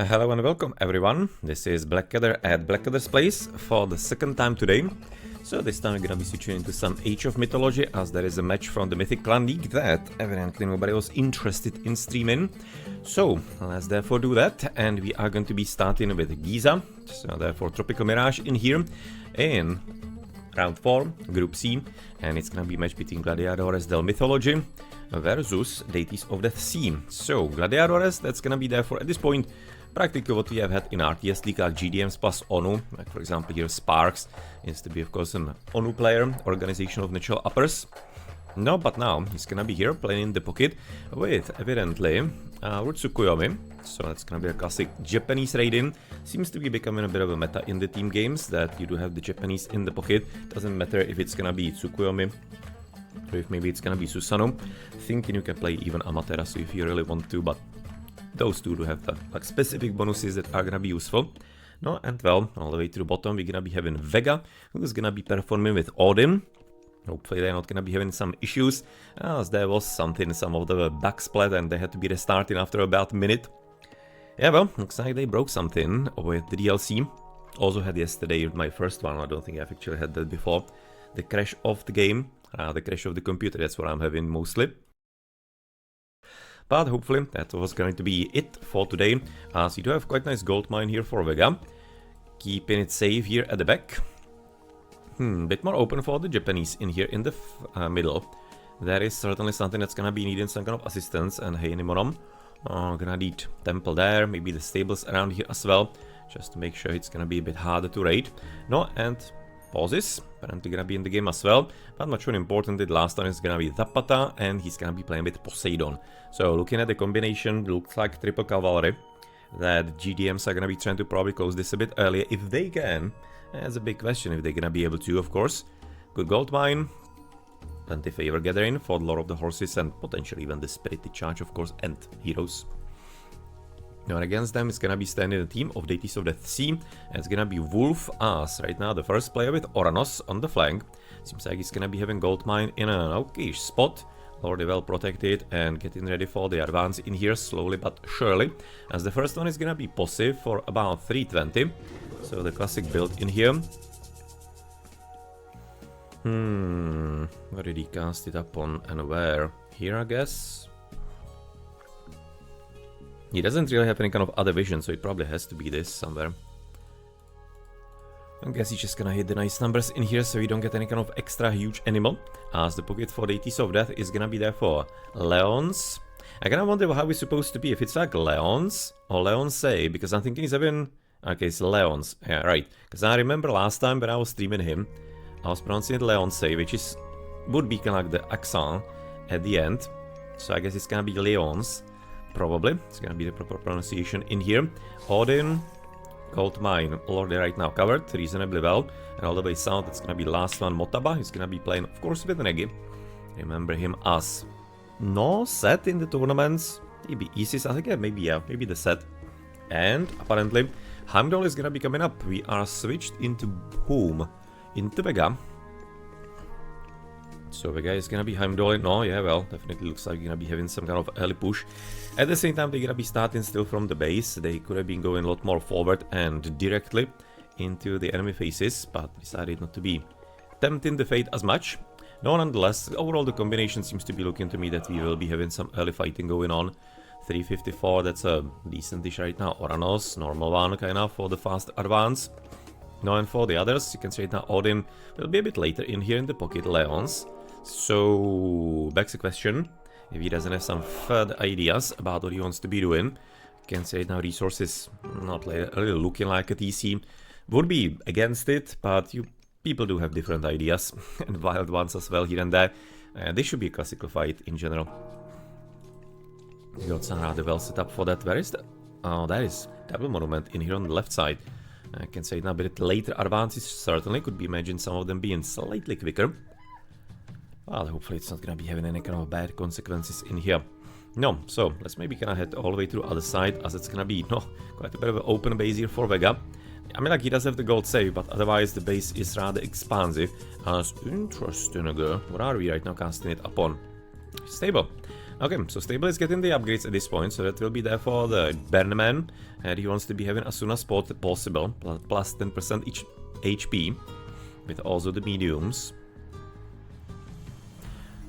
Hello and welcome everyone. This is BlackAdder at BlackAdder's Place for the second time today. So this time we're gonna be switching into some Age of Mythology, as there is a match from the Mythic Clan League that evidently nobody was interested in streaming. So let's therefore do that, and we are going to be starting with Giza. So therefore Tropical Mirage in here in round 4, Group C, and it's gonna be a match between Gladiadores del Mythology versus Deities of the Sea. So Gladiadores, that's gonna be therefore at this point practically what we have had in RTS League, like GDMs plus ONU. Like for example here Sparks is to be of course an ONU player, Organization of Natural Uppers. No, but now he's gonna be here playing in the pocket with evidently Tsukuyomi. So that's gonna be a classic Japanese raiding. Seems to be becoming a bit of a meta in the team games that you do have the Japanese in the pocket. Doesn't matter if it's gonna be Tsukuyomi or if maybe it's gonna be Susanoo. Thinking you can play even Amaterasu if you really want to, but those two do have the like specific bonuses that are gonna be useful. No, and well, all the way to the bottom we're gonna be having Vega, who's gonna be performing with Odin. Hopefully they're not gonna be having some issues, as there was something, some of the back splat and they had to be restarting after about a minute. Yeah, well, looks like they broke something with the DLC. Also had yesterday my first one, I don't think I've actually had that before. The crash of the game, the crash of the computer, that's what I'm having mostly. But hopefully that was going to be it for today, as you do have quite nice gold mine here for Vega. Keeping it safe here at the back. Bit more open for the Japanese in here in the middle. There is certainly something that's gonna be needing some kind of assistance, and hey Nimonom, gonna need temple there, maybe the stables around here as well, just to make sure it's gonna be a bit harder to raid. No, and pauses, apparently gonna be in the game as well, but much more importantly, the last one is gonna be Zapata, and he's gonna be playing with Poseidon. So looking at the combination, looks like triple cavalry, that GDMs are gonna be trying to probably close this a bit earlier if they can. That's a big question if they're gonna be able to, of course. Good gold mine, plenty favor gathering for the Lord of the Horses, and potentially even the Spirited Charge, of course, and heroes. Now against them is gonna be standing a team of Deities of the Sea, and it's gonna be Wolf as right now the first player with Oranos on the flank. Seems like he's gonna be having gold mine in an okay spot, already well protected and getting ready for the advance in here slowly but surely, as the first one is gonna be passive for about 320. So the classic build in here. Where did he cast it upon and where? Here, I guess. He doesn't really have any kind of other vision, so it probably has to be this somewhere. I guess he's just gonna hit the nice numbers in here so you don't get any kind of extra huge animal. As the pocket for Deities of Death is gonna be there for Leons. I kinda wonder how it's supposed to be, if it's like Leons or Leonsei, because I'm thinking he's having... Okay, it's Leons. Yeah, right. Because I remember last time when I was streaming him, I was pronouncing it Leonsei, which is would be kind of like the accent at the end. So I guess it's gonna be Leons, probably. It's gonna be the proper pronunciation in here. Odin, gold mine, already right now covered reasonably well, and all the way south it's gonna be the last one, Motaba. He's gonna be playing, of course, with Negi. Remember him as no set in the tournaments. Maybe Isis, I think, yeah, maybe the set. And apparently Heimdall is gonna be coming up. We are switched into whom? Into Vega. So Vega is gonna be Heimdall. No, yeah, well, definitely looks like you're gonna be having some kind of early push. At the same time, they're gonna be starting still from the base. They could have been going a lot more forward and directly into the enemy faces, but decided not to be tempting the fate as much. No, nonetheless, overall the combination seems to be looking to me that we will be having some early fighting going on. 354, that's a decent dish right now. Oranos, normal one kind of for the fast advance. No, and for the others, you can say now Odin will be a bit later in here in the pocket, Leons. So, begs the question, if he doesn't have some further ideas about what he wants to be doing. You can say now resources not really looking like a TC. Would be against it, but people do have different ideas, and wild ones as well here and there. This should be a classical fight in general. Got some rather well set up for that. Where is that? Oh, that is Devil Monument in here on the left side. I can say now a bit later advances certainly could be imagined some of them being slightly quicker. Well, hopefully it's not gonna be having any kind of bad consequences in here. No, so let's maybe kind of head all the way to the other side, as it's gonna be quite a bit of an open base here for Vega. I mean, like, he does have the gold save, but otherwise the base is rather expansive. As interesting, what are we right now casting it upon? Stable. Okay, so Stable is getting the upgrades at this point, so that will be there for the Burnman, and he wants to be having as soon as possible, plus 10% each HP, with also the mediums.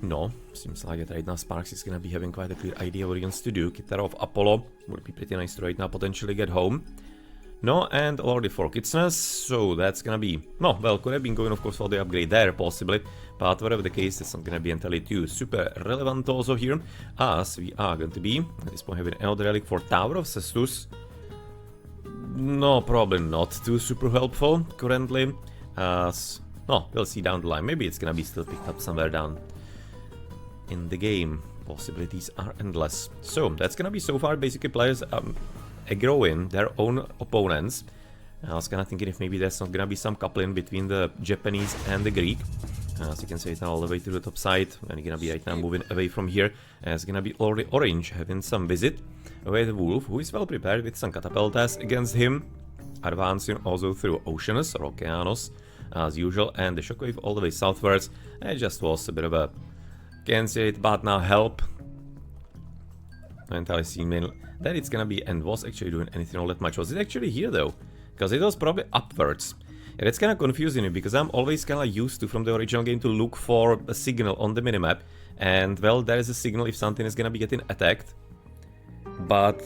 No, seems like it right now Sparks is gonna be having quite a clear idea what he wants to do. Kitara of Apollo would be pretty nice to right now potentially get home. No, and already for Kitsunas, so that's gonna be... No, well, could have been going of course for the upgrade there, possibly, but whatever the case, it's not gonna be entirely too super relevant also here, as we are going to be, at this point, having another relic for Tower of Cestus. No, probably not too super helpful currently, as... No, we'll see down the line, maybe it's gonna be still picked up somewhere down in the game. Possibilities are endless. So, that's gonna be so far basically players aggroing their own opponents. I was kinda thinking if maybe there's not gonna be some coupling between the Japanese and the Greek. As you can see, it's now all the way to the top side, and you're gonna be right now moving away from here. And it's gonna be already Orange having some visit with Wolf, who is well prepared with some catapultas against him. Advancing also through Oceanus or Okeanos as usual, and the shockwave all the way southwards. It just was a bit of a... Can't say it, but now help. Entirely seen that it's gonna be, and was actually doing anything all that much. Was it actually here though? Because it was probably upwards. And it's kinda confusing me, because I'm always kinda used to, from the original game, to look for a signal on the minimap. And well, there is a signal if something is gonna be getting attacked. But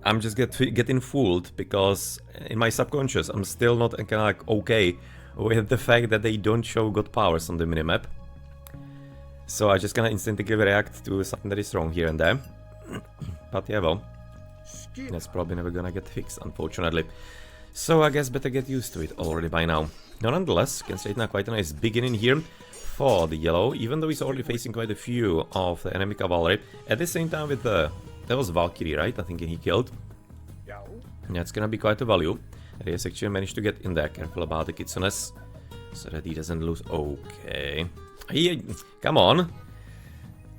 I'm just getting fooled, because in my subconscious I'm still not kinda like okay with the fact that they don't show god powers on the minimap. So I just kinda instinctively react to something that is wrong here and there. But yeah, well, that's probably never gonna get fixed, unfortunately. So I guess better get used to it already by now. Now, nonetheless, you can see it now quite a nice beginning here for the yellow, even though he's already facing quite a few of the enemy cavalry. At the same time with the... That was Valkyrie, right? I think he killed. That's gonna be quite a value. And he has actually managed to get in there. Careful about the Kitsunes, so that he doesn't lose... Okay. Come on.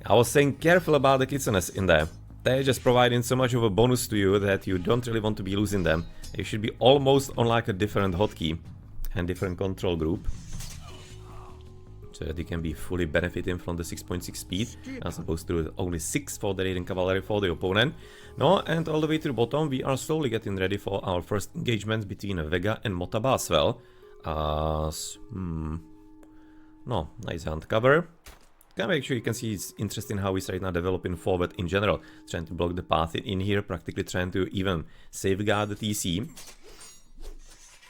I was saying careful about the Kitsunes in there. They're just providing so much of a bonus to you that you don't really want to be losing them. You should be almost on like a different hotkey and different control group, so that you can be fully benefiting from the 6.6 speed, as opposed to only 6 for the raiding cavalry for the opponent. No, and all the way to the bottom, we are slowly getting ready for our first engagement between Vega and Motaba as well. No, nice hand cover. Actually, you can see it's interesting how he's right now developing forward in general, trying to block the path in here, practically trying to even safeguard the TC.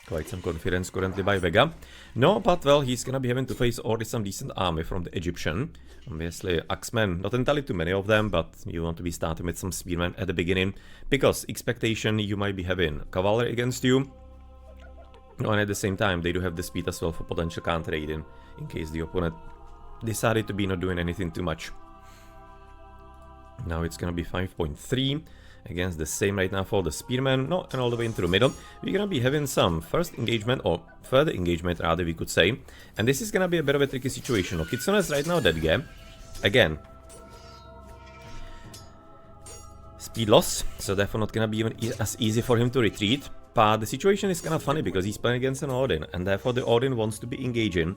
Quite some confidence currently by Vega. No, but well, he's gonna be having to face already some decent army from the Egyptian. Obviously, Axemen, not entirely too many of them, but you want to be starting with some spearmen at the beginning, because expectation you might be having cavalry against you. No, and at the same time, they do have the speed as well for potential counter-raiding, in case the opponent decided to be not doing anything too much. Now it's gonna be 5.3 against the same right now for the spearman. No, and all the way into the middle. We're gonna be having some first engagement, or further engagement rather we could say. And this is gonna be a bit of a tricky situation. Kitsune is right now dead game. Again. Speed loss, so therefore not gonna be even as easy for him to retreat. But the situation is kind of funny because he's playing against an Odin, and therefore the Odin wants to be engaging,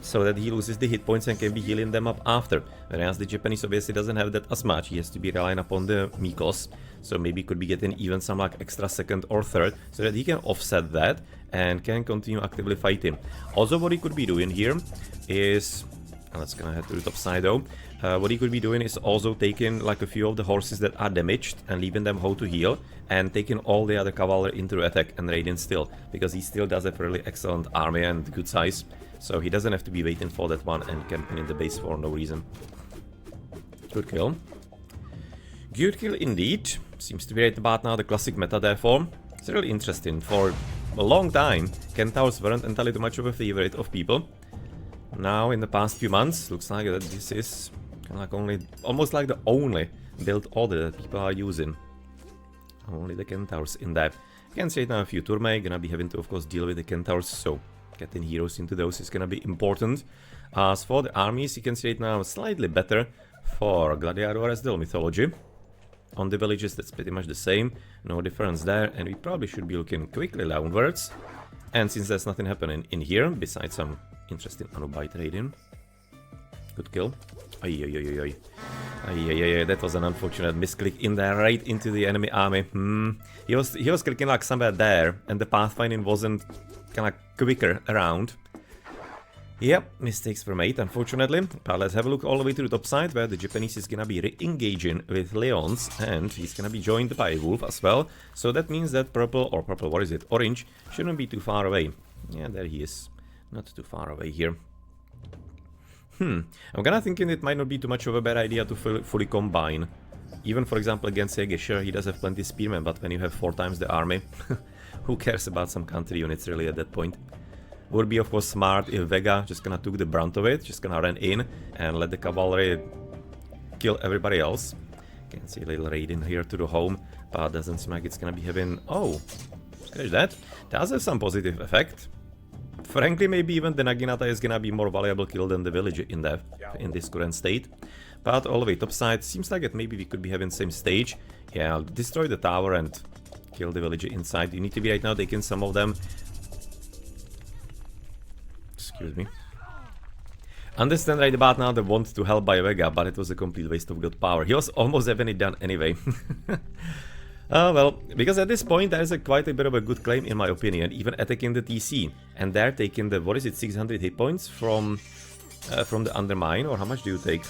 so that he loses the hit points and can be healing them up after. Whereas the Japanese obviously doesn't have that as much, he has to be relying upon the Mikos, so maybe could be getting even some like extra second or third, so that he can offset that and can continue actively fighting. Also what he could be doing here is... Let's gonna head to the top side though. What he could be doing is also taking like a few of the horses that are damaged and leaving them how to heal, and taking all the other cavalry into attack and raiding still, because he still does have a really excellent army and good size, so he doesn't have to be waiting for that one and camping in the base for no reason. Good kill. Good kill indeed. Seems to be right about now the classic meta therefore. It's really interesting. For a long time, Centaurs weren't entirely too much of a favorite of people. Now, in the past few months, looks like that this is kind of like almost like the only build order that people are using. Only the Centaurs in that. You can see it now a few Turmei, gonna be having to of course deal with the Centaurs, so getting heroes into those is gonna be important. As for the armies, you can see it now slightly better for Gladiator as the mythology. On the villages, that's pretty much the same, no difference there, and we probably should be looking quickly downwards. And since there's nothing happening in here, besides some interesting Anubite raiding. Good kill. Yeah, that was an unfortunate misclick in there, right into the enemy army. He was clicking like somewhere there, and the pathfinding wasn't kind of quicker around. Yep, mistakes were made, unfortunately. But let's have a look all the way to the top side, where the Japanese is gonna be re-engaging with Leons, and he's gonna be joined by a wolf as well. So that means that purple, what is it, orange, shouldn't be too far away. Yeah, there he is. Not too far away here. I'm kinda thinking it might not be too much of a bad idea to fully combine. Even, for example, against Sege, sure, he does have plenty of spearmen, but when you have 4 times the army, who cares about some counter units really at that point? Would be, of course, smart if Vega just gonna took the brunt of it, just gonna run in and let the cavalry kill everybody else. Can see a little raid in here to the home, but doesn't seem like it's gonna be having... Oh, scratch that. Does have some positive effect. Frankly, maybe even the Naginata is gonna be more valuable kill than the village in this current state. But all the way topside, seems like that maybe we could be having same stage. Yeah, I'll destroy the tower and kill the villager inside. You need to be right now taking some of them. Excuse me. Understand right about now the want to help by Vega, but it was a complete waste of good power. He was almost having it done anyway. Well, because at this point there is quite a bit of a good claim in my opinion, even attacking the TC. And they're taking the, what is it, 600 hit points from the undermine, or how much do you take?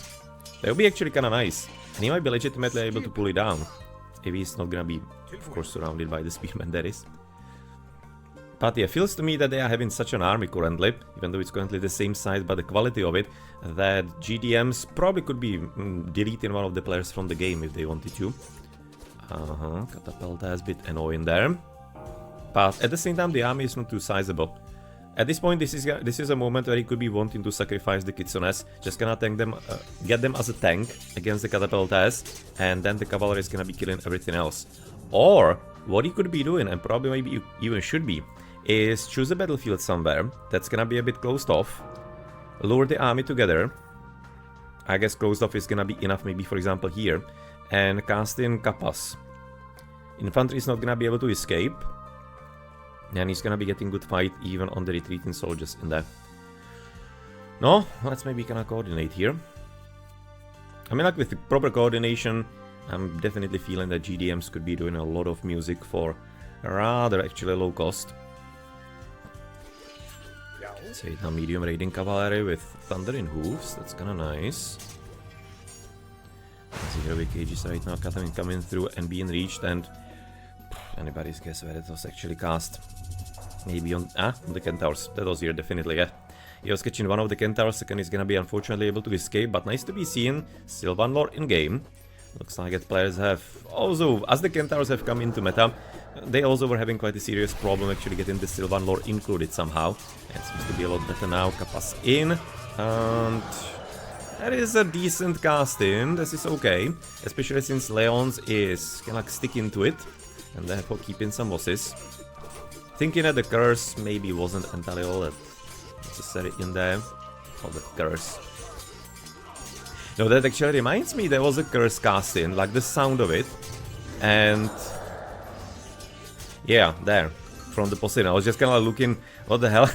That would be actually kind of nice. And he might be legitimately able to pull it down. If he's not gonna be, of course, surrounded by the spearmen, that is. But yeah, feels to me that they are having such an army currently, even though it's currently the same size, but the quality of it, that GDMs probably could be deleting one of the players from the game if they wanted to. Catapult is a bit annoying there. But at the same time, the army is not too sizable. At this point, this is a moment where he could be wanting to sacrifice the Kitsunes, just gonna tank them, get them as a tank against the Catapultas, and then the cavalry is gonna be killing everything else. Or, what he could be doing, and probably maybe even should be, is choose a battlefield somewhere that's gonna be a bit closed off, lure the army together. I guess closed off is gonna be enough, maybe for example here, and cast in Kappas. Infantry is not gonna be able to escape, and he's gonna be getting good fight even on the retreating soldiers in there. No, let's maybe kinda coordinate here. I mean, like with the proper coordination, I'm definitely feeling that GDMs could be doing a lot of music for rather actually low cost. Say now medium raiding cavalry with thundering hooves, that's kinda nice. The heroic cages right now coming through and being reached, and anybody's guess where it was actually cast. Maybe on the Centaurs. That was here definitely, yeah. He was catching one of the Centaurs, second is gonna be unfortunately able to escape, but nice to be seen. Still one lore in game. Looks like that players have also, as the Centaurs have come into meta, they also were having quite a serious problem actually getting the Sylvan lore included somehow. It seems to be a lot better now. Kappas in, and that is a decent casting. This is okay, especially since Leons is kind of like sticking to it, and therefore keeping some bosses. Thinking that the curse maybe wasn't entirely all that necessary in there. Oh, the curse. No, that actually reminds me, there was a curse casting, like the sound of it. And yeah, there, from the Poseidon. I was just kind of looking, what the hell?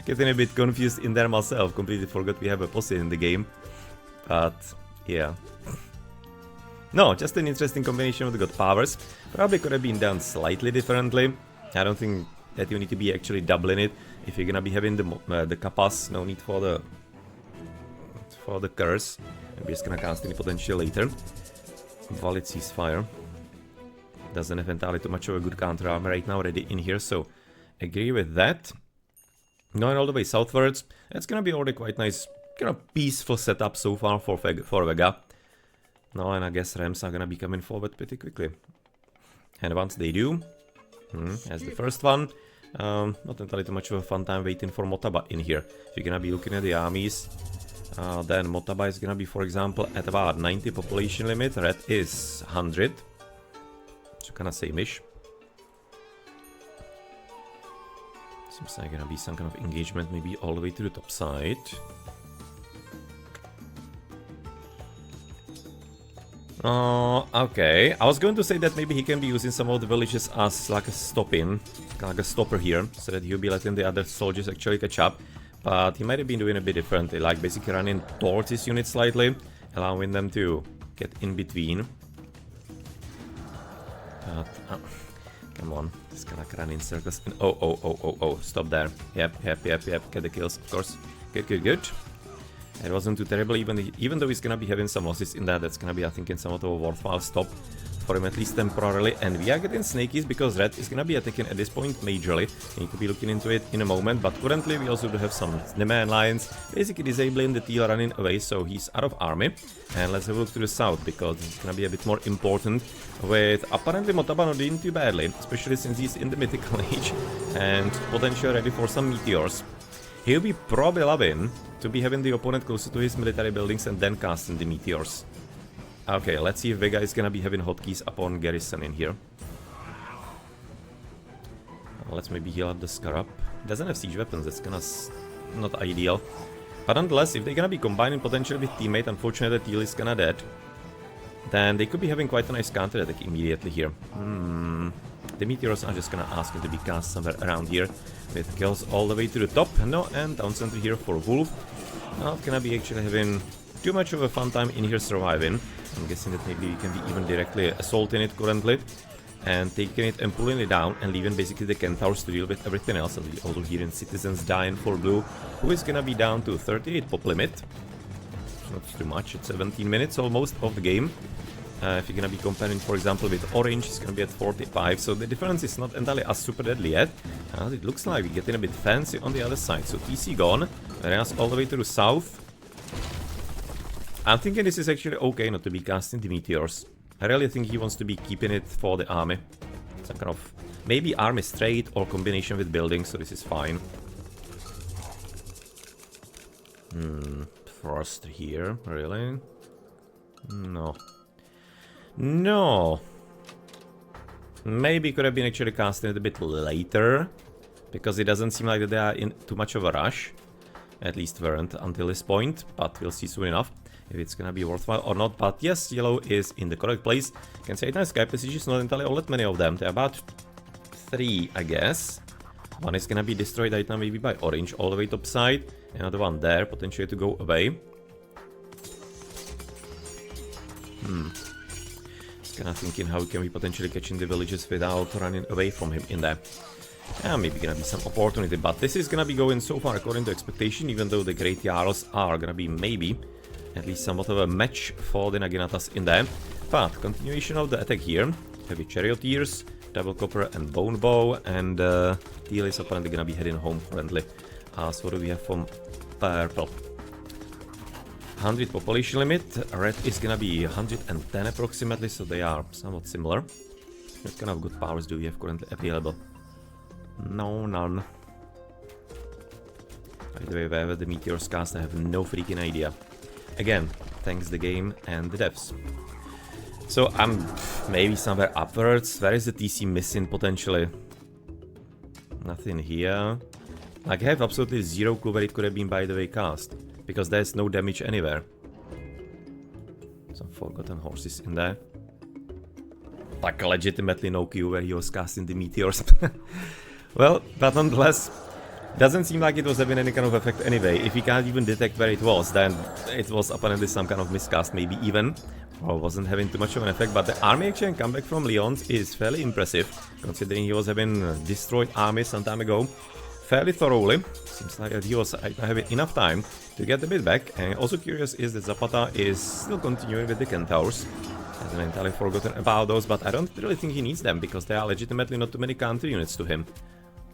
Getting a bit confused in there myself. Completely forgot we have a Poseidon in the game. But yeah. No, just an interesting combination of the god powers. Probably could have been done slightly differently. I don't think that you need to be actually doubling it. If you're gonna be having the Kappas, no need for the curse. Maybe it's gonna cast any potential later. Valid ceasefire. Doesn't have entirely too much of a good counter armor right now ready in here, so agree with that. Going all the way southwards, it's gonna be already quite nice, kind of peaceful setup so far for Vega. No, and I guess Rams are gonna be coming forward pretty quickly. And once they do, as the first one, not entirely too much of a fun time waiting for Motaba in here. If you're gonna be looking at the armies, then Motaba is gonna be, for example, at about 90 population limit. Red is 100. So kinda same-ish. Seems like gonna be some kind of engagement, maybe all the way to the top side. Okay. I was going to say that maybe he can be using some of the villages as like a stop-in, like a stopper here, so that he'll be letting the other soldiers actually catch up. But he might have been doing a bit differently, like basically running towards his unit slightly, allowing them to get in between. But, come on, just gonna run in circles. And oh, stop there. Yep, get the kills, of course. Good. It wasn't too terrible, even though he's gonna be having some losses in that. That's gonna be, I think, in somewhat of a worthwhile stop for him, at least temporarily. And we are getting snakies because red is gonna be attacking at this point majorly. Need to be looking into it in a moment, but currently we also do have some demand lines, basically disabling the teal running away, so he's out of army. And let's have a look to the south, because it's gonna be a bit more important, with apparently Motaba not doing too badly, especially since he's in the mythical age and potentially ready for some meteors. He'll be probably loving to be having the opponent closer to his military buildings and then casting the meteors. Okay, let's see if Vega is gonna be having hotkeys upon garrison in here. Let's maybe heal up the Scarab. Doesn't have siege weapons, that's kinda not ideal. But nonetheless, if they're gonna be combining potentially with teammate, unfortunately the teal is kinda dead, then they could be having quite a nice counter attack immediately here. The meteors are just gonna ask him to be cast somewhere around here, with kills all the way to the top. No, and down center here for Wolf. Not gonna be actually having too much of a fun time in here surviving. I'm guessing that maybe we can be even directly assaulting it currently, and taking it and pulling it down and leaving basically the Centaurs to deal with everything else. And we also hearing citizens dying for blue, who is gonna be down to 38 pop limit. Not too much, it's 17 minutes almost of the game. If you're gonna be comparing, for example, with orange, it's gonna be at 45, so the difference is not entirely as super deadly yet. It looks like we're getting a bit fancy on the other side. So TC gone, Mirez all the way to the south. I'm thinking this is actually okay not to be casting the meteors. I really think he wants to be keeping it for the army. Some kind of, maybe army straight or combination with buildings, so this is fine. Frost here, really? No. Maybe could have been actually casting it a bit later, because it doesn't seem like that they are in too much of a rush. At least weren't until this point, but we'll see soon enough if it's gonna be worthwhile or not. But yes, yellow is in the correct place. You can say nice sky passages, not entirely all that many of them. There are about 3, I guess. One is gonna be destroyed right now maybe by orange all the way top side. Another one there, potentially to go away. Just kinda thinking how can we potentially catch in the villages without running away from him in there. Maybe gonna be some opportunity, but this is gonna be going so far according to expectation, even though the Great Jarls are gonna be maybe at least somewhat of a match for the Naginatas in there. But continuation of the attack here. Heavy Charioteers, Double Copper and Bone Bow, and Teal is apparently gonna be heading home currently. So what do we have from purple? 100 population limit, red is gonna be 110 approximately, so they are somewhat similar. What kind of good powers do we have currently available? No, none. By the way, wherever the meteors cast, I have no freaking idea. Again, thanks the game and the devs. So I'm maybe somewhere upwards. Where is the TC missing potentially? Nothing here. Like, I have absolutely zero clue where it could have been, by the way, cast, because there's no damage anywhere. Some forgotten horses in there. Like, legitimately no clue where he was casting the meteors. Well, but nonetheless, doesn't seem like it was having any kind of effect anyway. If we can't even detect where it was, then it was apparently some kind of miscast, maybe even, or wasn't having too much of an effect. But the army action comeback from Lyons is fairly impressive, considering he was having destroyed armies some time ago fairly thoroughly. Seems like that he was having enough time to get the bit back. And also curious is that Zapata is still continuing with the Centaurs. Hasn't entirely forgotten about those, but I don't really think he needs them, because there are legitimately not too many counter units to him.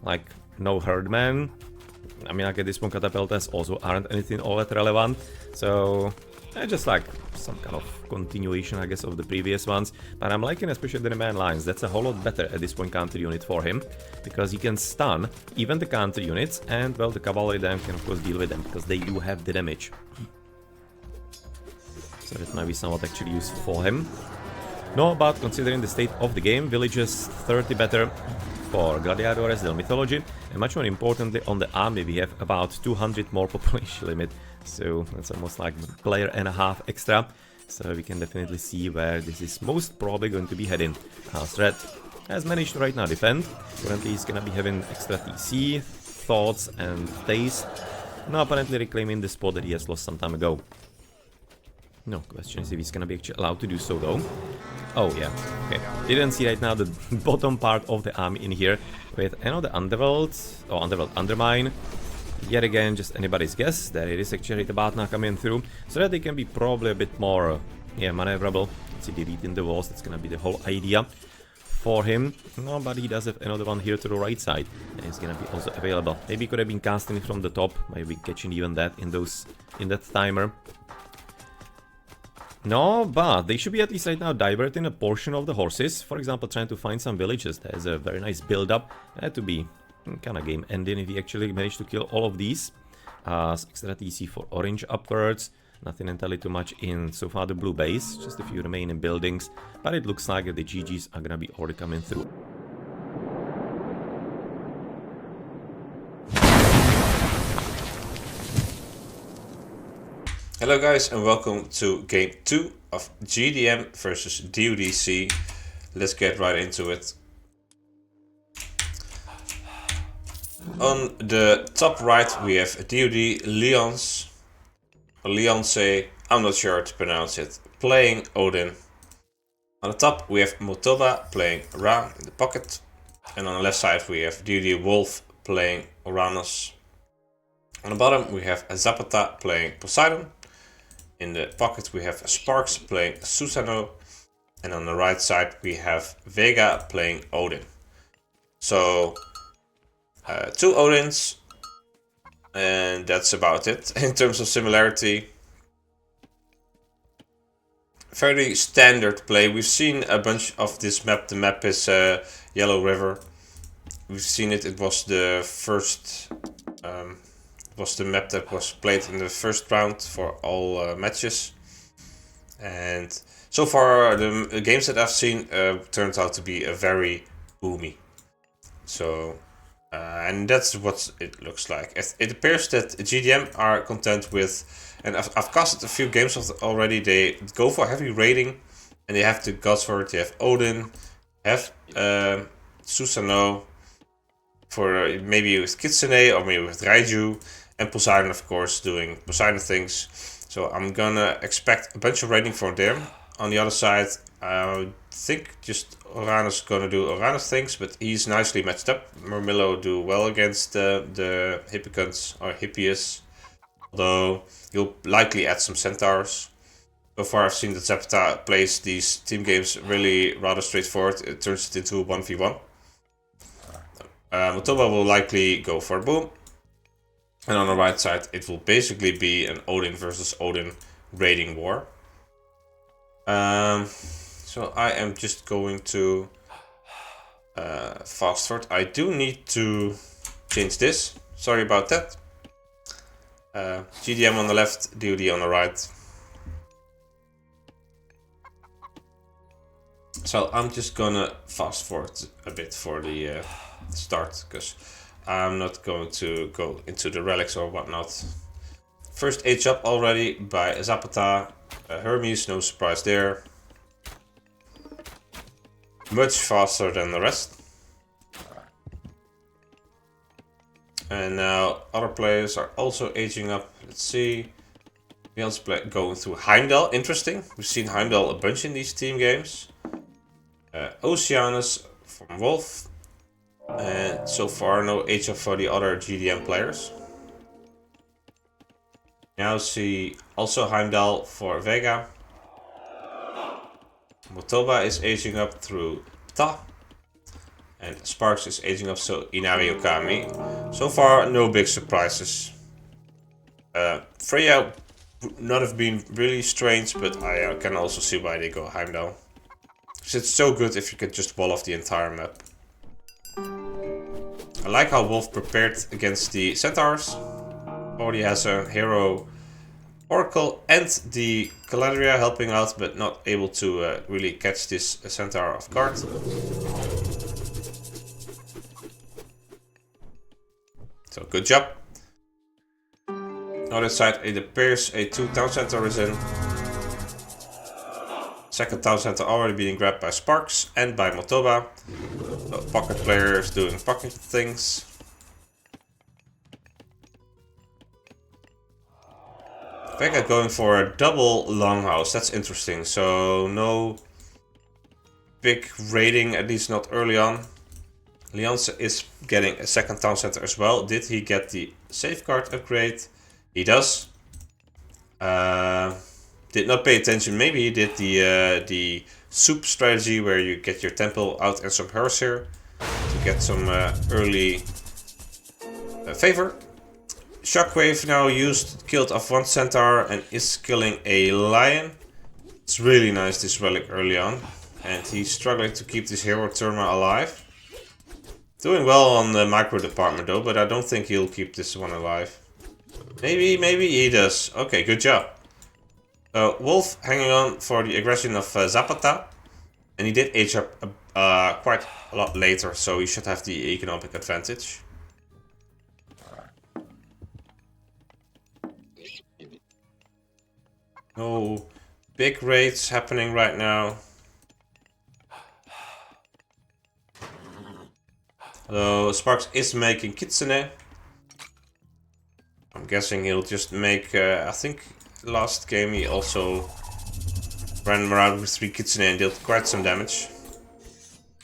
Like, no Herdman. I mean, like at this point, Catapultas also aren't anything all that relevant. So, just like some kind of continuation, I guess, of the previous ones. But I'm liking especially the demand lines. That's a whole lot better at this point counter unit for him, because he can stun even the counter units, and well, the cavalry then can of course deal with them, because they do have the damage. So that might be somewhat actually useful for him. No, but considering the state of the game, villages 30 better for Gladiadores del Mythology, and much more importantly, on the army we have about 200 more population limit, so that's almost like a player and a half extra, so we can definitely see where this is most probably going to be heading. As Red has managed to right now defend. Currently he's gonna be having extra TC, thoughts and taste, now apparently reclaiming the spot that he has lost some time ago. No, question is if he's gonna be actually allowed to do so though. Oh yeah, okay. Didn't see right now the bottom part of the army in here with another Underworld, or Underworld Undermine. Yet again, just anybody's guess that it is actually the Batna coming through, so that they can be probably a bit more, maneuverable. Let's see, deleting the walls, that's gonna be the whole idea for him. No, but he does have another one here to the right side, and it's gonna be also available. Maybe could have been casting it from the top, maybe catching even that in that timer. No, but they should be at least right now diverting a portion of the horses. For example, trying to find some villages. There's a very nice build-up. Had to be kind of game ending if he actually managed to kill all of these. Extra TC for orange upwards. Nothing entirely too much in so far the blue base. Just a few remaining buildings. But it looks like the GGs are gonna be already coming through. Hello guys and welcome to game 2 of GDM versus DoD. Let's get right into it. On the top right we have DoD Leonce, or Leonce, I'm not sure how to pronounce it, playing Odin. On the top we have Motoba playing Ra in the pocket. And on the left side we have DoD Wolf playing Uranus. On the bottom we have Zapata playing Poseidon. In the pocket we have Sparks playing Susano, and on the right side we have Vega playing Odin. So, 2 Odins, and that's about it. In terms of similarity, very standard play. We've seen a bunch of this map. The map is Yellow River. We've seen it, it was the first... was the map that was played in the first round for all matches, and so far the games that I've seen turned out to be a very boomy. So and that's what it looks like. It appears that GDM are content with, and I've casted a few games of already. They go for heavy raiding, and they have the Godsword, they have Odin, have Susano for maybe with Kitsune or maybe with Raiju. And Poseidon, of course, doing Poseidon things. So I'm gonna expect a bunch of raiding from them. On the other side, I think just Uranus gonna do Uranus things, but he's nicely matched up. Murmillo do well against the Hippicans or Hippias, although he'll likely add some Centaurs. So far I've seen that Zapata plays these team games really rather straightforward. It turns it into a 1v1. Motoba will likely go for a boom. And on the right side, it will basically be an Odin versus Odin raiding war. So I am just going to fast forward. I do need to change this. Sorry about that. GDM on the left, DoD on the right. So I'm just gonna fast forward a bit for the start, because I'm not going to go into the relics or whatnot. First age up already by Zapata. Hermes, no surprise there. Much faster than the rest. And now other players are also aging up. Let's see. We also play going through Heimdall. Interesting. We've seen Heimdall a bunch in these team games. Oceanus from Wolf. And so far no HF for the other GDM players. Now see also Heimdall for Vega. Motoba is aging up through Ta. And Sparks is aging up, so Inari Okami. So far no big surprises. Freya would not have been really strange, but I can also see why they go Heimdall. Because it's so good if you can just wall off the entire map. I like how Wolf prepared against the Centaurs. Already has a hero Oracle and the Caladria helping out, but not able to really catch this Centaur off guard. So good job. On the other side, it appears a 2 town center is in. Second town center already being grabbed by Sparks and by Motoba. So pocket players doing pocket things. Vega going for a double longhouse. That's interesting. So no big raiding, at least not early on. Leonce is getting a second town center as well. Did he get the safeguard upgrade? He does. Did not pay attention. Maybe he did the soup strategy where you get your temple out and some hearse here to get some early favor. Shockwave now killed off one centaur and is killing a lion. It's really nice, this relic early on. And he's struggling to keep this hero Terma alive. Doing well on the micro department though, but I don't think he'll keep this one alive. Maybe he does. Okay, good job. Wolf hanging on for the aggression of Zapata. And he did age up quite a lot later, so he should have the economic advantage. No big raids happening right now. Although Sparks is making Kitsune. I'm guessing he'll just make, I think last game he also ran around with 3 Kitsune and dealt quite some damage.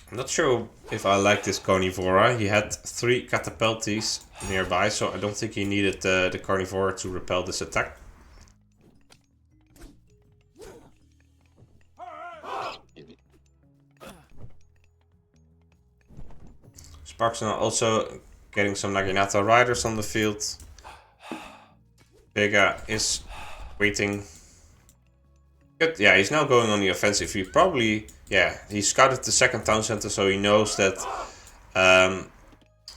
I'm not sure if I like this Carnivora. He had 3 Catapulties nearby, so I don't think he needed the Carnivora to repel this attack. Sparks now also getting some Naginata riders on the field. Vega is waiting. Good, yeah, he's now going on the offensive. He probably, yeah, he scouted the second town center, so he knows that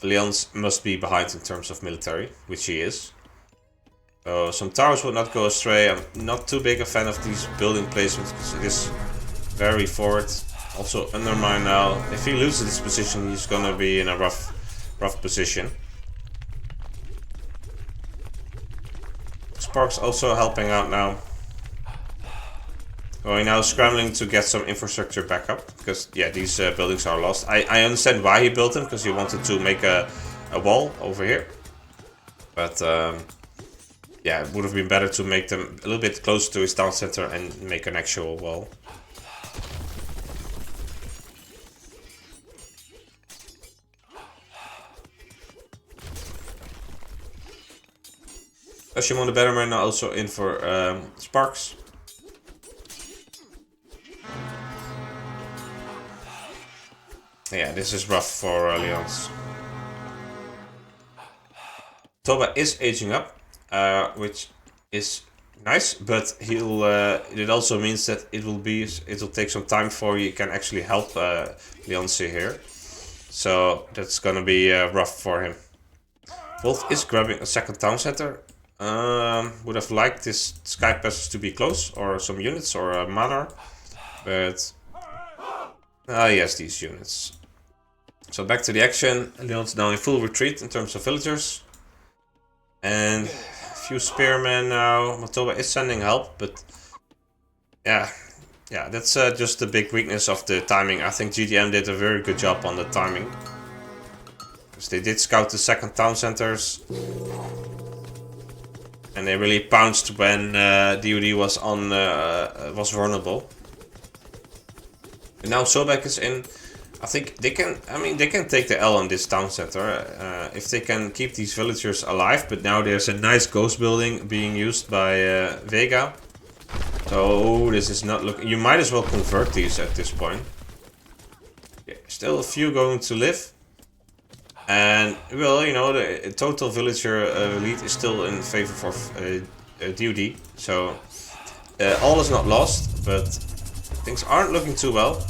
Leonce must be behind in terms of military, which he is. So some towers would not go astray. I'm not too big a fan of these building placements because it is very forward. Also undermine now. If he loses this position, he's gonna be in a rough position. Sparks also helping out now. Going now scrambling to get some infrastructure back up because yeah, these buildings are lost. I understand why he built them because he wanted to make a wall over here. But yeah, it would have been better to make them a little bit closer to his town center and make an actual wall. Shimon the Betterman now also in for Sparks. Yeah, this is rough for Leonce. Toba is aging up, which is nice, but he'll. It also means that it'll take some time before you can actually help Leonce here. So that's gonna be rough for him. Wolf is grabbing a second town center. Would have liked this Sky Passage to be close, or some units, or a manor, but yes, these units. So back to the action. Leon's now in full retreat in terms of villagers, and a few spearmen now. Matoba is sending help, but yeah, that's just the big weakness of the timing. I think GDM did a very good job on the timing, because they did scout the second town centers. And they really pounced when DoD was was vulnerable. And now Sobek is in. I think they can. I mean, they can take the L on this town center if they can keep these villagers alive. But now there's a nice ghost building being used by Vega. So this is not looking. You might as well convert these at this point. Yeah, still a few going to live. And, well, you know, the total villager lead is still in favor for DoD. So, all is not lost, but things aren't looking too well.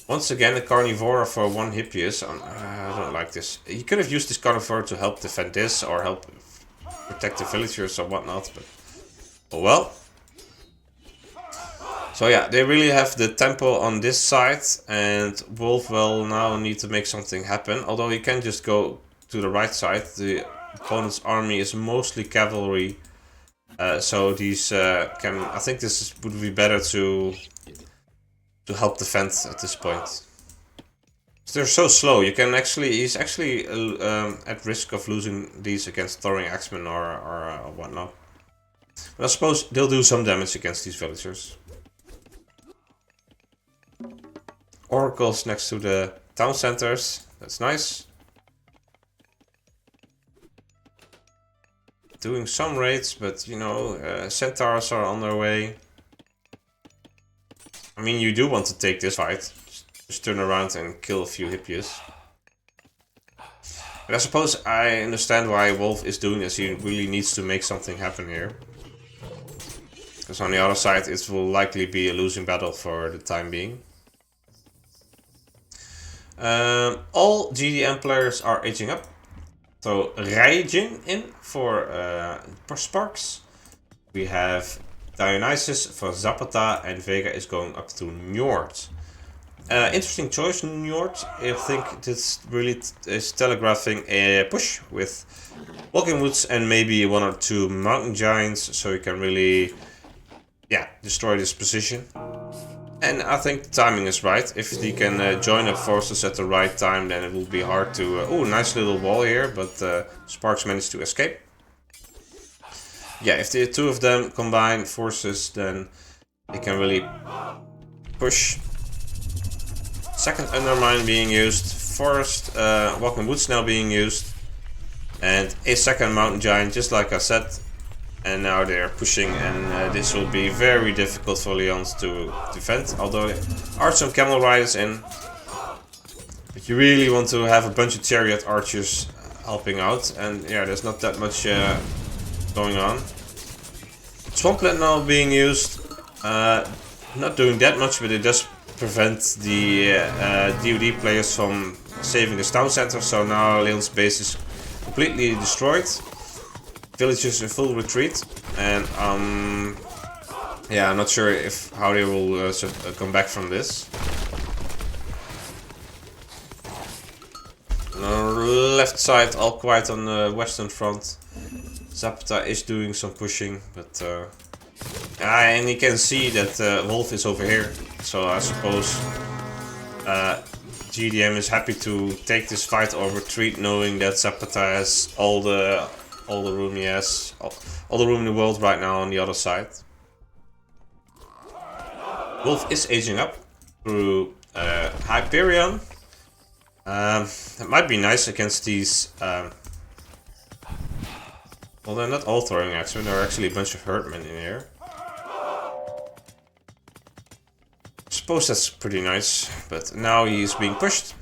Once again, a Carnivora for 1 Hippias. I don't like this. He could have used this Carnivora to help defend this, or help protect the villagers or whatnot, but oh well. So yeah, they really have the tempo on this side, and Wolf will now need to make something happen. Although he can just go to the right side. The opponent's army is mostly cavalry, so these can. I think would be better to help defend at this point. They're so slow. You can actually. He's actually at risk of losing these against Thoring Axemen or whatnot. But I suppose they'll do some damage against these villagers. Oracles next to the town centers. That's nice. Doing some raids, but you know, centaurs are on their way. I mean, you do want to take this fight. Just turn around and kill a few hippies. But I suppose I understand why Wolf is doing this. He really needs to make something happen here. Because on the other side, it will likely be a losing battle for the time being. All GDM players are aging up. So Raijin in for Sparks. We have Dionysus for Zapata, and Vega is going up to Njord. Interesting choice, Njord. I think this really is telegraphing a push with Walking Woods and maybe 1 or 2 Mountain Giants, so you can really, yeah, destroy this position. And I think the timing is right. If he can join up forces at the right time, then it will be hard to... oh, nice little wall here, but Sparks managed to escape. Yeah, if the two of them combine forces, then they can really push. Second Undermine being used. Forest Walking Woods now being used. And a second Mountain Giant, just like I said. And now they're pushing, and this will be very difficult for Leons to defend. Although there are some camel riders in. But you really want to have a bunch of chariot archers helping out. And yeah, there's not that much going on. Swampland now being used. Not doing that much, but it does prevent the DoD players from saving the town center. So now Leon's base is completely destroyed. Villagers in full retreat, and yeah, I'm not sure if how they will come back from this. On the left side, all quiet on the western front. Zapata is doing some pushing, but and you can see that Wolf is over here. So I suppose GDM is happy to take this fight or retreat, knowing that Zapata has all the room he has, all the room in the world right now on the other side. Wolf is aging up through Hyperion. That might be nice against these. Well, they're not all throwing axemen, there are actually a bunch of herdmen in here. I suppose that's pretty nice, but now he's being pushed.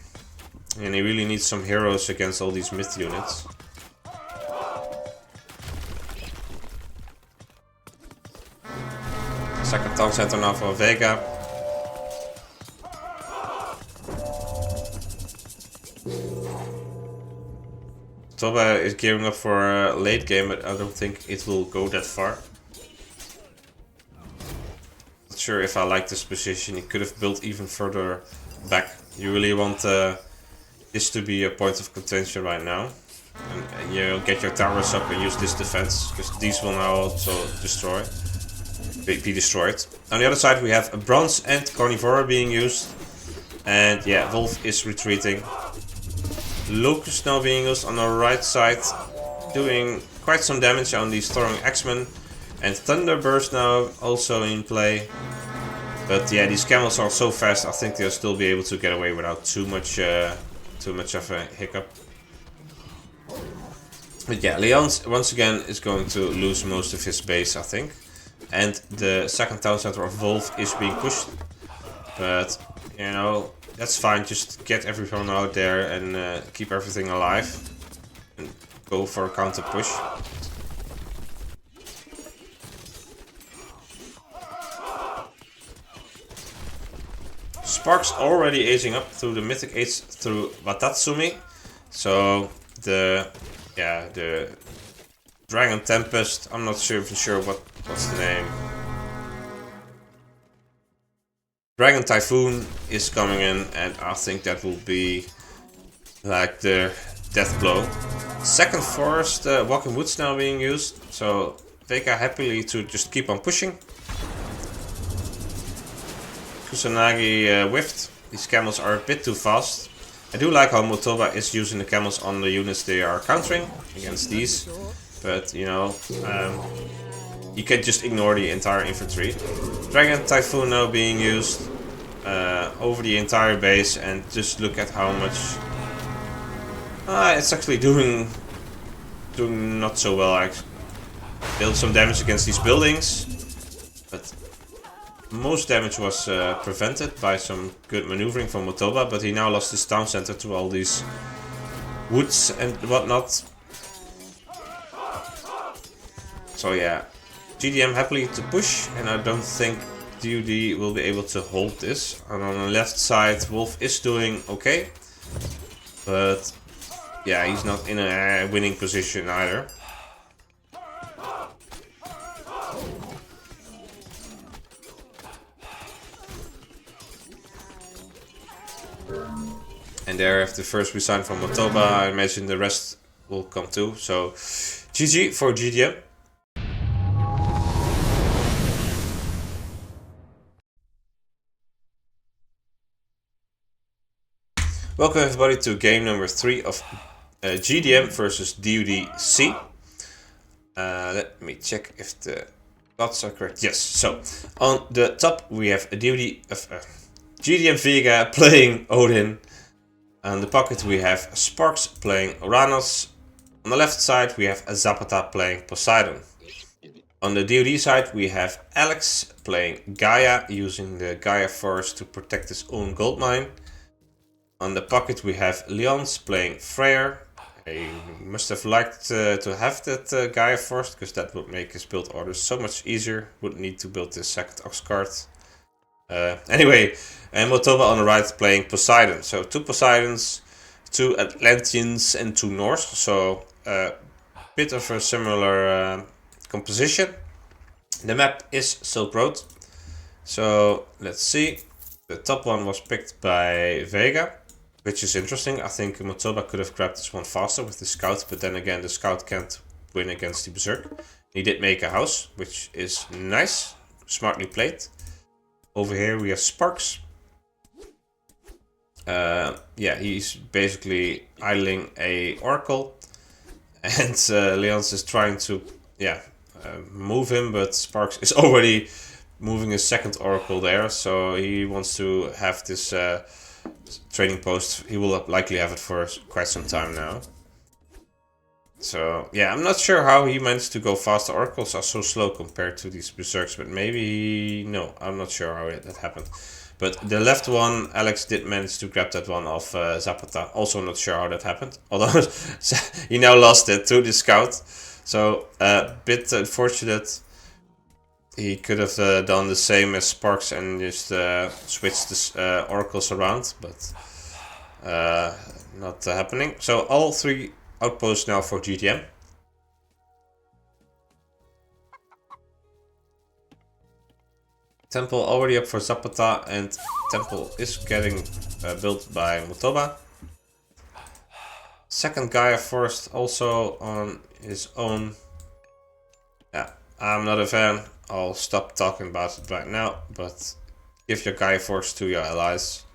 And he really needs some heroes against all these myth units. Second town center now for Vega. Toba is gearing up for a late game, but I don't think it will go that far. Not sure if I like this position. He could have built even further back. You really want this to be a point of contention right now. And you get your towers up and use this defense, because these will now also be destroyed. On the other side we have a Bronze and Carnivora being used. And yeah, Wolf is retreating. Locust now being used on the right side, doing quite some damage on these throwing X-Men. And Thunderburst now also in play. But yeah, these camels are so fast, I think they'll still be able to get away without too much of a hiccup. But yeah, Leons once again is going to lose most of his base, I think. And the second town center of Wolf is being pushed. But, you know, that's fine. Just get everyone out there and keep everything alive. And go for a counter push. Sparks already aging up through the Mythic Age through Watatsumi. So the Dragon Tempest, I'm not sure what's the name. Dragon Typhoon is coming in, and I think that will be like the death blow. Second Forest Walking Woods now being used, so Vega happily to just keep on pushing. Kusanagi whiffed. These camels are a bit too fast. I do like how Motoba is using the camels on the units they are countering against these. But, you know, you can just ignore the entire infantry. Dragon Typhoon now being used over the entire base, and just look at how much it's actually doing not so well. I built some damage against these buildings, but most damage was prevented by some good maneuvering from Motoba, but he now lost his town center to all these woods and whatnot. So yeah, GDM happily to push, and I don't think DoD will be able to hold this. And on the left side, Wolf is doing okay, but yeah, he's not in a winning position either. And there, after the first resign from Motoba, I imagine the rest will come too. So GG for GDM. Welcome everybody to game number 3 of GDM versus DoD-C. Let me check if the dots are correct. Yes, so on the top we have a GDM Vega playing Odin. On the pocket we have Sparks playing Uranus. On the left side we have Zapata playing Poseidon. On the DoD side we have Alex playing Gaia, using the Gaia Forest to protect his own gold mine. On the pocket we have Leons playing Freyr. He must have liked to have that Gaia Forest, because that would make his build orders so much easier. Wouldn't need to build this second Ox card. Anyway, and Motoba on the right playing Poseidon. So 2 Poseidons, 2 Atlanteans and 2 Norse. So a bit of a similar composition. The map is Silk Road. So let's see. The top one was picked by Vega, which is interesting. I think Motoba could have grabbed this one faster with the scout, but then again the scout can't win against the Berserk. He did make a house, which is nice, smartly played. Over here we have Sparks. Yeah, he's basically idling a Oracle, and Leons is trying to move him, but Sparks is already moving a second Oracle there, so he wants to have this trading post. He will likely have it for quite some time now. So yeah, I'm not sure how he managed to go fast. The Oracles are so slow compared to these Berserks, but maybe... no, I'm not sure how that happened. But the left one, Alex did manage to grab that one off Zapata. Also not sure how that happened, although he now lost it to the scout. So a bit unfortunate. He could have done the same as Sparks and just switched the Oracles around, but not happening. So all 3 outposts now for GDM. Temple already up for Zapata, and Temple is getting built by Motoba. Second Gaia Forest also on his own. Yeah, I'm not a fan. I'll stop talking about it right now, but give your Gaia Force to your allies,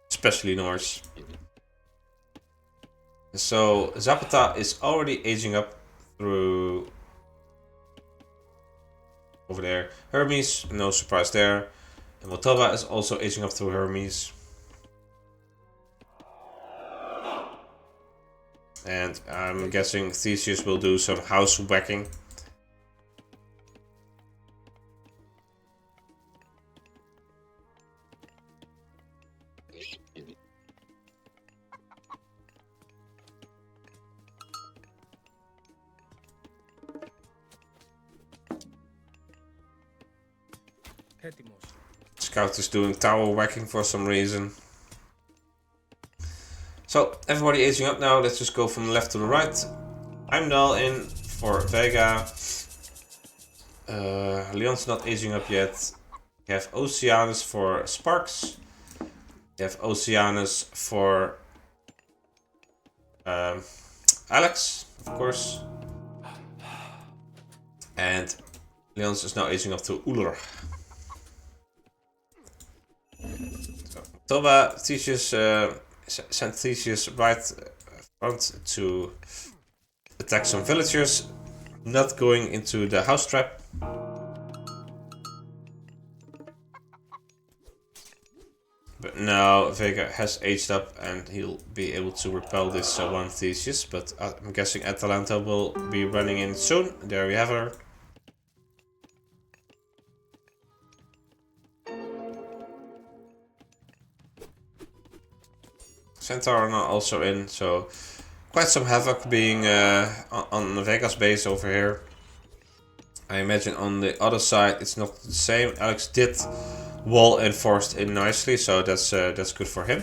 especially Norse. So Zapata is already aging up through over there. Hermes, no surprise there. And Motoba is also aging up through Hermes. And I'm guessing Theseus will do some house whacking. Scout is doing tower whacking for some reason. So everybody aging up now. Let's just go from the left to the right. Heimdall in for Vega. Leon's not aging up yet. You have Oceanus for Sparks. You have Oceanus for Alex, of course. And Leon's is now aging up to Uller. Toba, Theseus, sent Theseus right front to attack some villagers. not going into the house trap. But now Vega has aged up and he'll be able to repel this one Theseus. But I'm guessing Atalanta will be running in soon. There we have her. Centaur are now also in, so quite some havoc being on Vega's base over here. I imagine on the other side it's not the same. Alex did wall and forced in nicely, so that's good for him.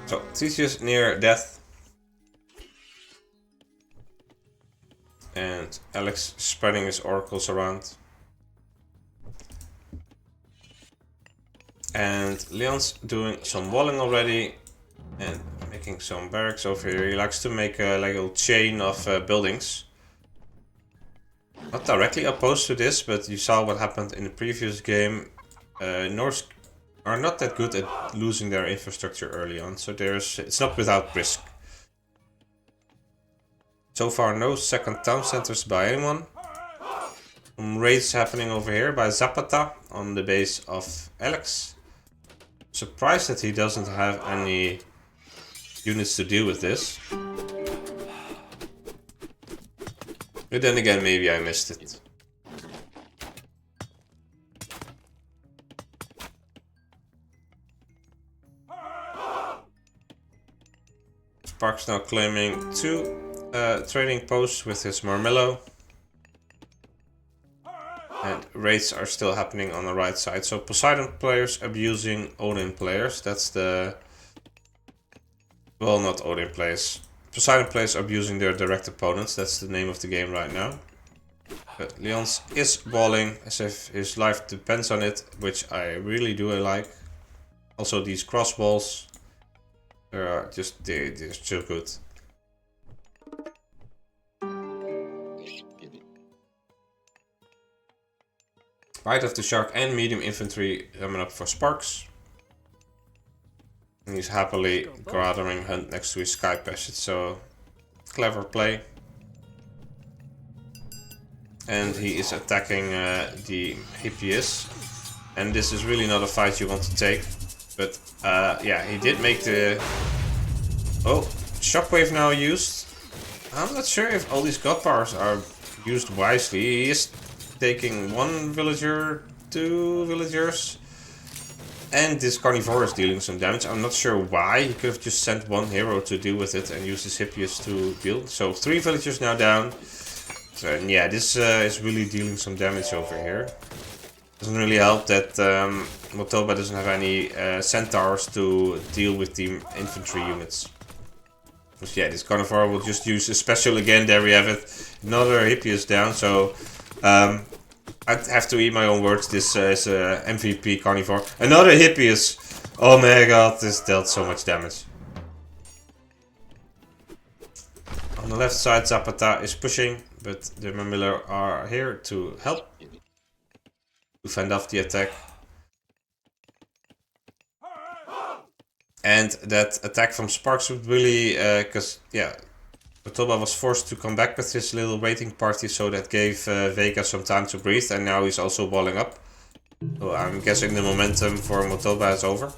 So Theseus near death, and Alex spreading his oracles around. And Leon's doing some walling already and making some barracks over here. He likes to make a little chain of buildings. Not directly opposed to this, but you saw what happened in the previous game. Norse are not that good at losing their infrastructure early on, so it's not without risk. So far, no second town centers by anyone. Some raids happening over here by Zapata on the base of Alex. Surprised that he doesn't have any units to deal with this. But then again, maybe I missed it. Sparks now claiming 2 trading posts with his Marmello. And raids are still happening on the right side. So Poseidon players abusing Odin players. That's the... Well, not Odin players. Poseidon players abusing their direct opponents. That's the name of the game right now. But Leons is balling as if his life depends on it, which I really do like. Also these crossballs. They're so good. Bite of the Shark and medium infantry coming up for Sparks. And he's happily gathering Hunt next to his Sky Passage, so clever play. And he is attacking the Hippias. And this is really not a fight you want to take. But yeah, he did make the... Oh, Shockwave now used. I'm not sure if all these god powers are used wisely. He is taking 1 villager, 2 villagers. And this Carnivore is dealing some damage. I'm not sure why. He could have just sent 1 hero to deal with it and use his Hippias to deal. So 3 villagers now down. So, and yeah, this is really dealing some damage over here. Doesn't really help that Motoba doesn't have any centaurs to deal with the infantry units. Because yeah, this Carnivore will just use a special again. There we have it. Another Hippias down. So I'd have to eat my own words. This is MVP Carnivore. Another Hippias. Oh my god, this dealt so much damage. On the left side, Zapata is pushing, but the Mamiller are here to help. To fend off the attack. And that attack from Sparks would really, because yeah, Motoba was forced to come back with his little waiting party, so that gave Vega some time to breathe, and now he's also walling up. So I'm guessing the momentum for Motoba is over.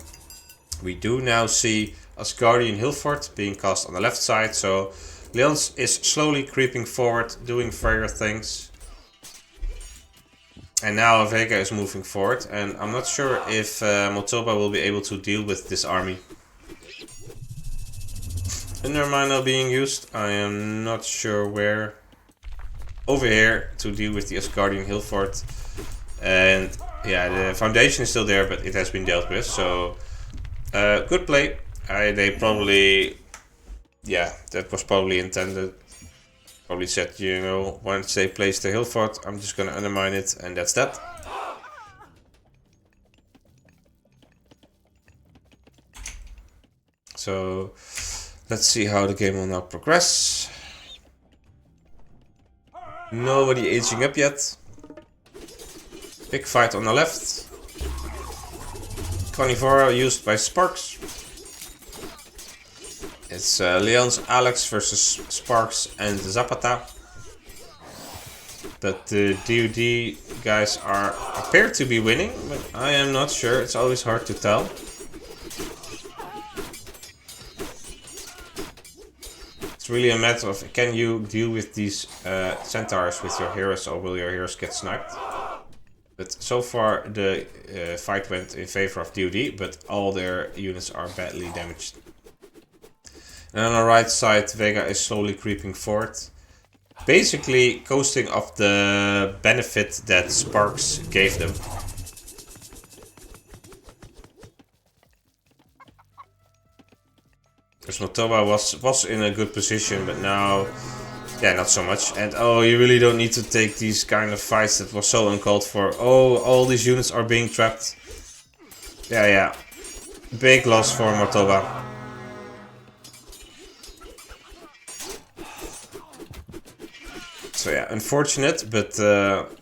We do now see Asgardian Hillfort being cast on the left side, so Leons is slowly creeping forward, doing fire things. And now Vega is moving forward, and I'm not sure if Motoba will be able to deal with this army. Underminer being used, I am not sure where. Over here to deal with the Asgardian Hillfort. And yeah, the foundation is still there, but it has been dealt with, so good play. They probably, yeah, that was probably intended. Probably said, you know, once they place the hill fort, I'm just gonna undermine it, and that's that. So let's see how the game will now progress. Nobody aging up yet. Big fight on the left. Carnivora used by Sparks. It's Leon's Alex versus Sparks and Zapata. But the DoD guys appear to be winning, but I am not sure. It's always hard to tell. It's really a matter of, can you deal with these centaurs with your heroes, or will your heroes get sniped? But so far the fight went in favor of DoD, but all their units are badly damaged. And on the right side, Vega is slowly creeping forward. Basically coasting off the benefit that Sparks gave them. Because Motoba was in a good position, but now, yeah, not so much. And oh, you really don't need to take these kind of fights that was so uncalled for. Oh, all these units are being trapped. Yeah. Big loss for Motoba. So yeah, unfortunate, but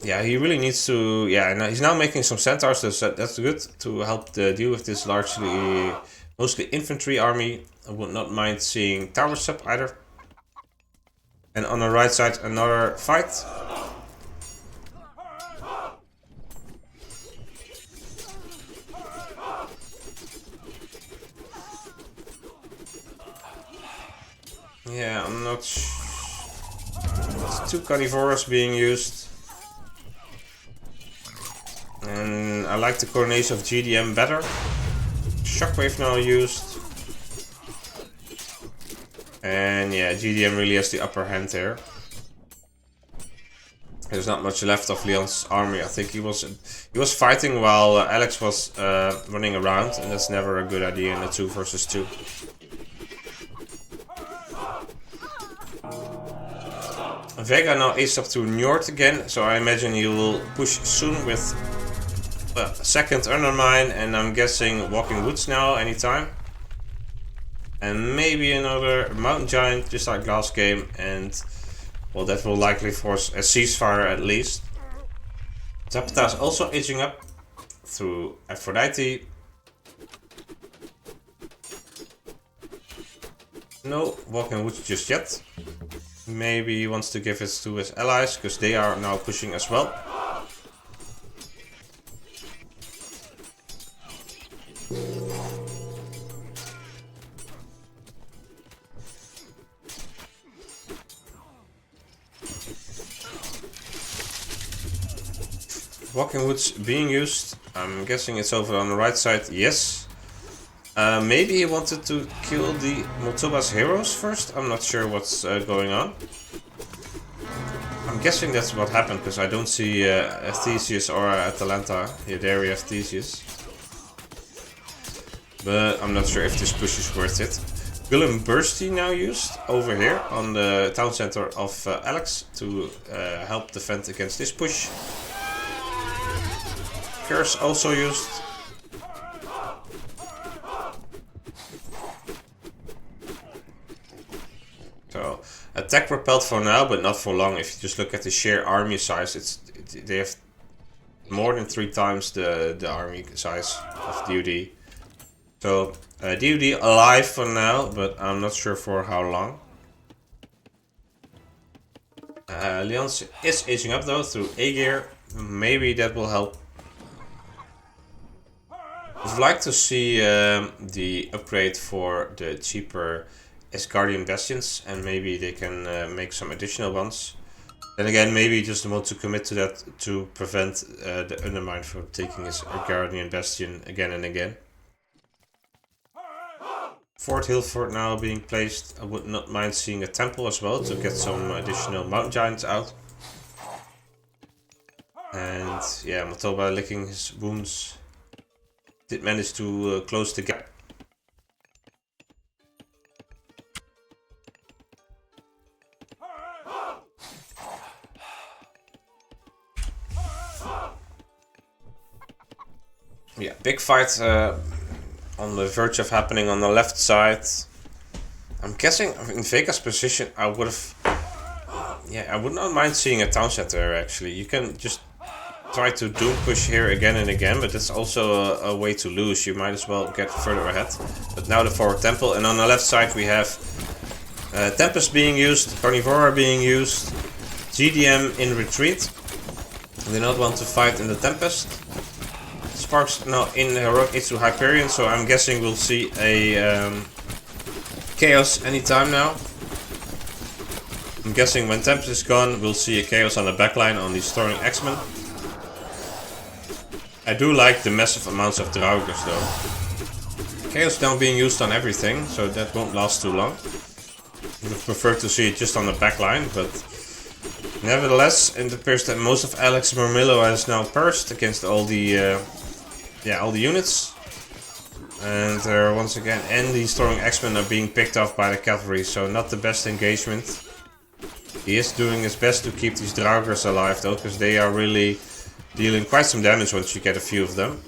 yeah, he really needs to, yeah, he's now making some centaurs, so that's good to help deal with this mostly infantry army. I would not mind seeing towers up either. And on the right side, another fight. Yeah, I'm not sure. It's 2 Carnivoras being used. And I like the coordination of GDM better. Shockwave now used. And yeah, GDM really has the upper hand there. There's not much left of Leon's army. I think he was fighting while Alex was running around, and that's never a good idea in a 2 versus 2. Vega now aced up to Njord again, so I imagine he will push soon with a second Undermine, and I'm guessing Walking Woods now anytime. And maybe another Mountain Giant, just like last game, and well, that will likely force a ceasefire at least. Zapata is also aging up through Aphrodite. No Walking Woods just yet. Maybe he wants to give it to his allies, because they are now pushing as well. Walking Woods being used. I'm guessing it's over on the right side. Yes. Maybe he wanted to kill the Motoba's heroes first. I'm not sure what's going on. I'm guessing that's what happened, because I don't see Theseus or Atalanta. Yeah, there we have Theseus. But I'm not sure if this push is worth it. Willem Bursty now used over here on the town center of Alex to help defend against this push. Curse also used. So attack repelled for now, but not for long. If you just look at the sheer army size, they have more than 3 times the army size of DoD. So DoD alive for now, but I'm not sure for how long. Leon is aging up though through A-gear. Maybe that will help. I'd like to see the upgrade for the cheaper Asgardian Bastions, and maybe they can make some additional ones. Then again, maybe just want to commit to that to prevent the Undermine from taking his Asgardian Bastion again and again. Fort Hilford now being placed. I would not mind seeing a temple as well to get some additional Mountain Giants out. And yeah, Motoba licking his wounds. Did manage to close the gap. Yeah, big fight on the verge of happening on the left side. I'm guessing in Vega's position I would have yeah, I would not mind seeing a town center actually. You can just try to doom push here again and again, but that's also a way to lose. You might as well get further ahead. But now the forward temple, and on the left side we have Tempest being used, Carnivora being used, GDM in retreat. They don't want to fight in the Tempest. Sparks now in Heroic H2 Hyperion, so I'm guessing we'll see a Chaos anytime now. I'm guessing when Tempest is gone, we'll see a Chaos on the backline on the Storing X-Men. I do like the massive amounts of Draugrs though. Chaos now being used on everything, so that won't last too long. Would have preferred to see it just on the backline, but nevertheless, it appears that most of Alex Murmillo has now pursed against all the units. And once again, and the Storming X-Men are being picked off by the cavalry, so not the best engagement. He is doing his best to keep these Draugrs alive though, because they are really dealing quite some damage once you get a few of them.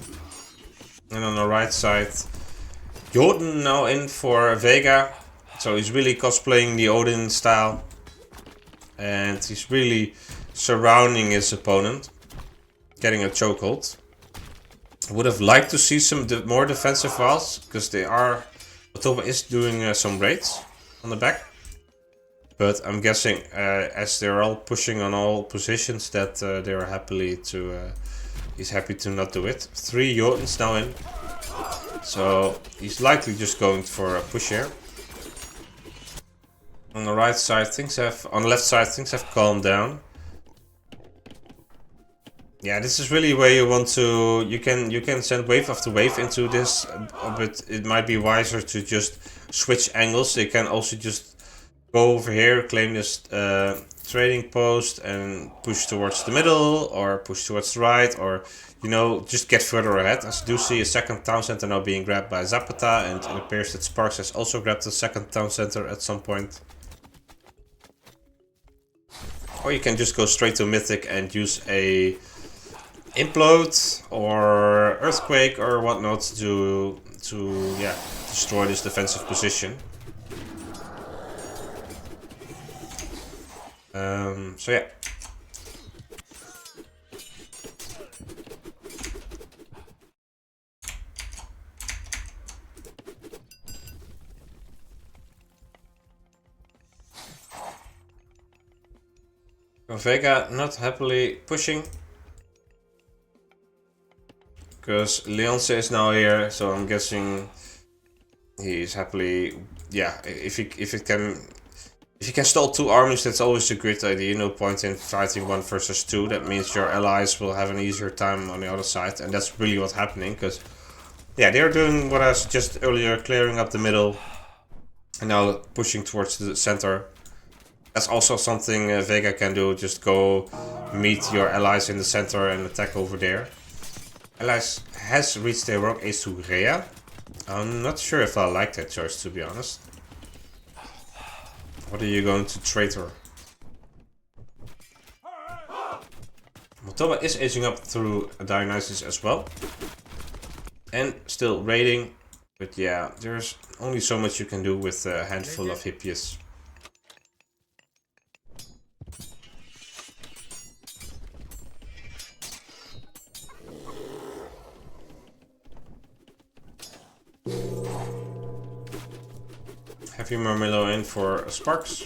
And on the right side, Jordan now in for Vega. So he's really cosplaying the Odin style. And he's really surrounding his opponent. Getting a chokehold. Would have liked to see some more defensive files, because they are... Otoba is doing some raids on the back. But I'm guessing, as they're all pushing on all positions, that they are happily to... he's happy to not do it. 3 Jotuns now in. So he's likely just going for a push here. On the right side, on the left side, things have calmed down. Yeah, this is really where you want to... You can send wave after wave into this, but it might be wiser to just switch angles. You can also just go over here, claim this trading post and push towards the middle, or push towards the right, or, you know, just get further ahead. As you do see a second town center now being grabbed by Zapata, and it appears that Sparks has also grabbed a second town center at some point. Or you can just go straight to Mythic and use a implode or earthquake or whatnot to destroy this defensive position. So yeah. Vega not happily pushing, because Leonce is now here, so I'm guessing he's happily, yeah, if he can stall 2 armies, that's always a great idea. No point in fighting 1 versus 2. That means your allies will have an easier time on the other side, and that's really what's happening, because yeah, they're doing what I suggested earlier, clearing up the middle and now pushing towards the center. That's also something Vega can do, just go meet your allies in the center and attack over there. Allies has reached their rock ace to Rhea. I'm not sure if I like that choice, to be honest. What are you going to traitor? Motoba is aging up through Dionysus as well. And still raiding. But yeah, there's only so much you can do with a handful of Hippias. Heavy Murmillo in for Sparks.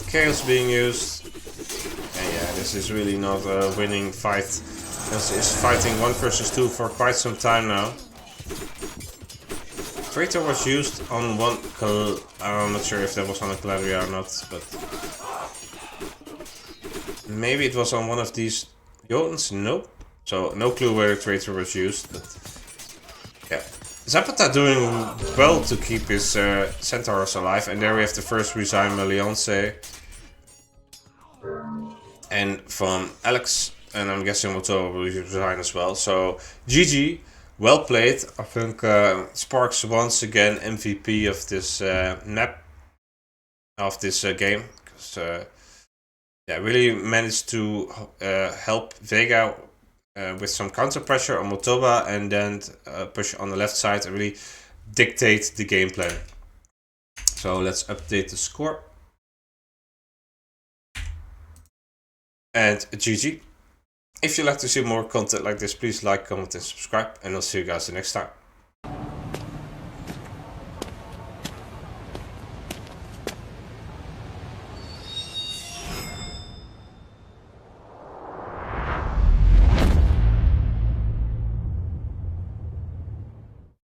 Chaos being used. And yeah, this is really not a winning fight. This is fighting 1 versus 2 for quite some time now. Traitor was used on one... I'm not sure if that was on a Gladia or not, but... Maybe it was on one of these Jotuns? Nope. So, no clue where the Traitor was used, but... Yeah. Zapata doing well to keep his centaurs alive, and there we have the first resign Leonce. And from Alex, and I'm guessing Moto will resign as well. So GG, well played. I think Sparks once again MVP of this map, of this game, because yeah, really managed to help Vega with some counter pressure on Motoba, and then push on the left side and really dictate the game plan. So let's update the score. and GG. If you'd like to see more content like this, please like, comment, and subscribe, and I'll see you guys the next time.